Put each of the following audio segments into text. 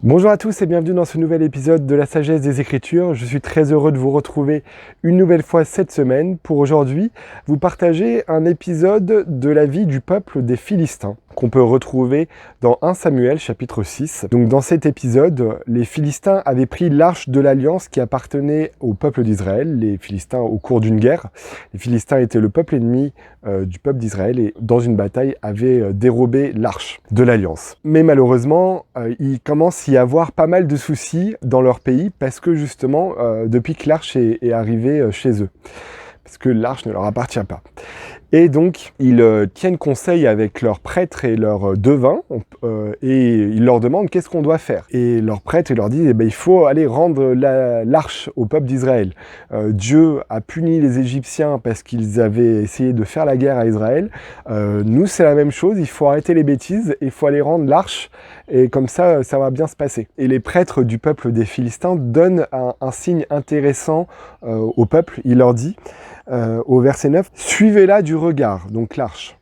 Bonjour à tous et bienvenue dans ce nouvel épisode de la sagesse des Écritures. Je suis très heureux de vous retrouver une nouvelle fois cette semaine pour aujourd'hui vous partager un épisode de la vie du peuple des Philistins qu'on peut retrouver dans 1 Samuel chapitre 6. Donc dans cet épisode, les Philistins avaient pris l'arche de l'alliance qui appartenait au peuple d'Israël, les Philistins au cours d'une guerre. Les Philistins étaient le peuple ennemi du peuple d'Israël et dans une bataille avaient dérobé l'arche de l'alliance. Mais malheureusement, il commence à y avoir pas mal de soucis dans leur pays parce que justement, depuis que l'arche est arrivée chez eux, parce que l'arche ne leur appartient pas. Et donc, ils tiennent conseil avec leurs prêtres et leurs devins, et ils leur demandent qu'est-ce qu'on doit faire. Et leurs prêtres leur disent, il faut aller rendre l'arche au peuple d'Israël. Dieu a puni les Égyptiens parce qu'ils avaient essayé de faire la guerre à Israël. Nous, c'est la même chose, il faut arrêter les bêtises, il faut aller rendre l'arche, et comme ça, ça va bien se passer. Et les prêtres du peuple des Philistins donnent un signe intéressant au peuple. Il leur dit, au verset 9, « Suivez-la du regard », donc l'arche.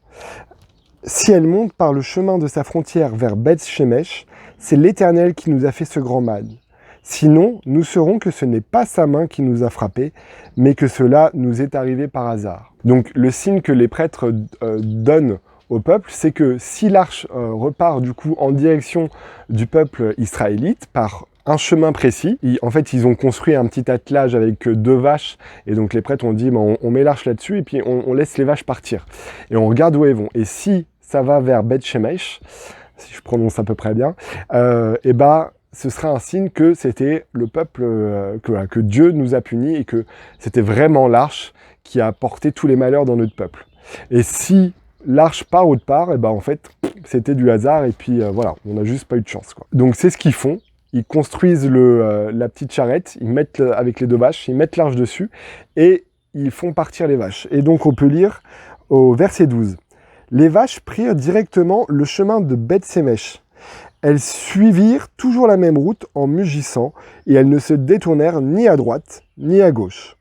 « Si elle monte par le chemin de sa frontière vers Beth-Shemesh, c'est l'Éternel qui nous a fait ce grand mal. Sinon, nous saurons que ce n'est pas sa main qui nous a frappés, mais que cela nous est arrivé par hasard. » Donc le signe que les prêtres donnent au peuple, c'est que si l'arche repart du coup en direction du peuple israélite par un chemin précis. En fait, ils ont construit un petit attelage avec 2 vaches. Et donc, les prêtres ont dit, on met l'arche là-dessus et puis on laisse les vaches partir. Et on regarde où elles vont. Et si ça va vers Beth-Shemesh, si je prononce à peu près bien, ce sera un signe que c'était le peuple, que Dieu nous a punis et que c'était vraiment l'arche qui a porté tous les malheurs dans notre peuple. Et si l'arche part autre part, en fait, c'était du hasard et puis voilà, on n'a juste pas eu de chance, quoi. Donc, c'est ce qu'ils font. Ils construisent la petite charrette, ils mettent avec les 2 vaches, ils mettent l'arche dessus et ils font partir les vaches. Et donc on peut lire au verset 12. « Les vaches prirent directement le chemin de Beth-Shemesh. Elles suivirent toujours la même route en mugissant et elles ne se détournèrent ni à droite ni à gauche.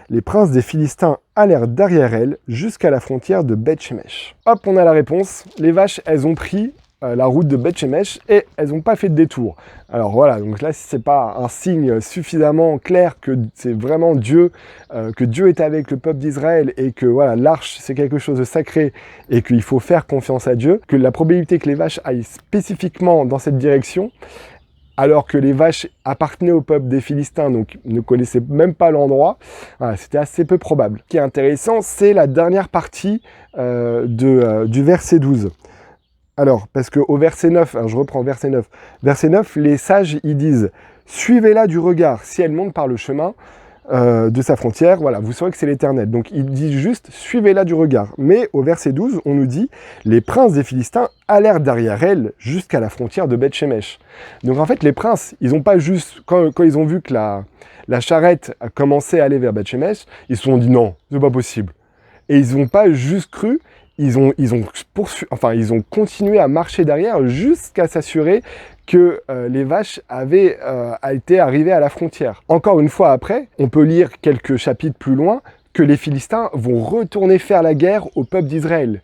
Les princes des Philistins allèrent derrière elles jusqu'à la frontière de Beth-Shemesh. » Hop, on a la réponse. Les vaches, elles ont pris la route de Beth-Shemesh et elles n'ont pas fait de détour. Alors voilà, donc là, si c'est pas un signe suffisamment clair que c'est vraiment Dieu, que Dieu est avec le peuple d'Israël et que voilà, l'arche, c'est quelque chose de sacré et qu'il faut faire confiance à Dieu, que la probabilité que les vaches aillent spécifiquement dans cette direction, alors que les vaches appartenaient au peuple des Philistins, donc ne connaissaient même pas l'endroit, voilà, c'était assez peu probable. Ce qui est intéressant, c'est la dernière partie du verset 12. Alors, parce qu'au verset 9, je reprends verset 9. Verset 9, les sages, ils disent « Suivez-la du regard, si elle monte par le chemin de sa frontière, voilà, vous saurez que c'est l'Éternel. » Donc, ils disent juste « Suivez-la du regard. » Mais au verset 12, on nous dit « Les princes des Philistins allèrent derrière elle jusqu'à la frontière de Beth-Shemesh. » Donc, en fait, les princes, ils n'ont pas juste, quand ils ont vu que la charrette a commencé à aller vers Beth-Shemesh, ils se sont dit « Non, c'est pas possible. » Et ils n'ont pas juste cru. Ils ont continué à marcher derrière jusqu'à s'assurer que les vaches avaient été arrivées à la frontière. Encore une fois après, on peut lire quelques chapitres plus loin que les Philistins vont retourner faire la guerre au peuple d'Israël.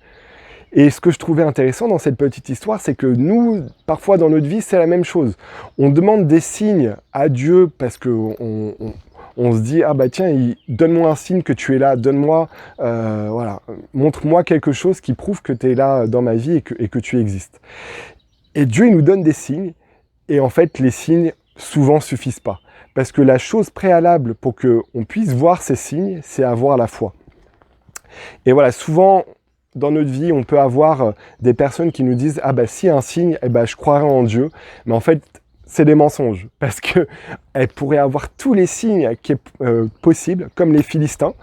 Et ce que je trouvais intéressant dans cette petite histoire, c'est que nous, parfois dans notre vie, c'est la même chose. On demande des signes à Dieu parce que on se dit, tiens, donne-moi un signe que tu es là, donne-moi, montre-moi quelque chose qui prouve que tu es là dans ma vie et que tu existes. Et Dieu, il nous donne des signes, et en fait, les signes, souvent, suffisent pas. Parce que la chose préalable pour qu'on puisse voir ces signes, c'est avoir la foi. Et voilà, souvent, dans notre vie, on peut avoir des personnes qui nous disent, s'il y a un signe, je croirai en Dieu. Mais en fait, c'est des mensonges, parce qu'elles pourraient avoir tous les signes qui est possible, comme les Philistins,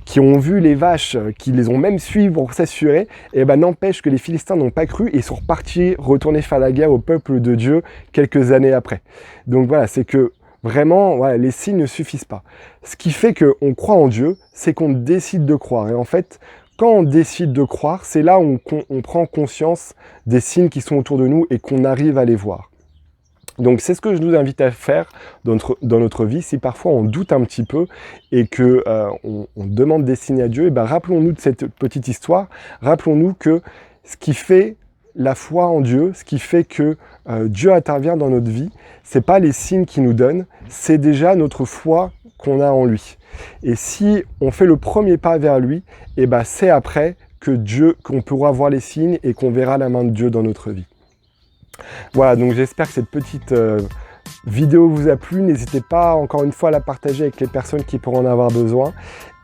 qui ont vu les vaches, qui les ont même suivies pour s'assurer, et n'empêche que les Philistins n'ont pas cru et sont repartis retourner faire la guerre au peuple de Dieu quelques années après. Donc voilà, c'est que vraiment, voilà, les signes ne suffisent pas. Ce qui fait qu'on croit en Dieu, c'est qu'on décide de croire. Et en fait, quand on décide de croire, c'est là où on prend conscience des signes qui sont autour de nous et qu'on arrive à les voir. Donc c'est ce que je nous invite à faire dans notre vie. Si parfois on doute un petit peu et que on demande des signes à Dieu, rappelons-nous de cette petite histoire. Rappelons-nous que ce qui fait la foi en Dieu, ce qui fait que Dieu intervient dans notre vie, c'est pas les signes qu'il nous donne, c'est déjà notre foi qu'on a en lui. Et si on fait le premier pas vers lui, et ben c'est après qu'on pourra voir les signes et qu'on verra la main de Dieu dans notre vie. Voilà, donc j'espère que cette petite vidéo vous a plu. N'hésitez pas encore une fois à la partager avec les personnes qui pourront en avoir besoin.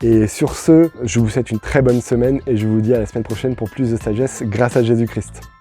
Et sur ce, je vous souhaite une très bonne semaine et je vous dis à la semaine prochaine pour plus de sagesse grâce à Jésus-Christ.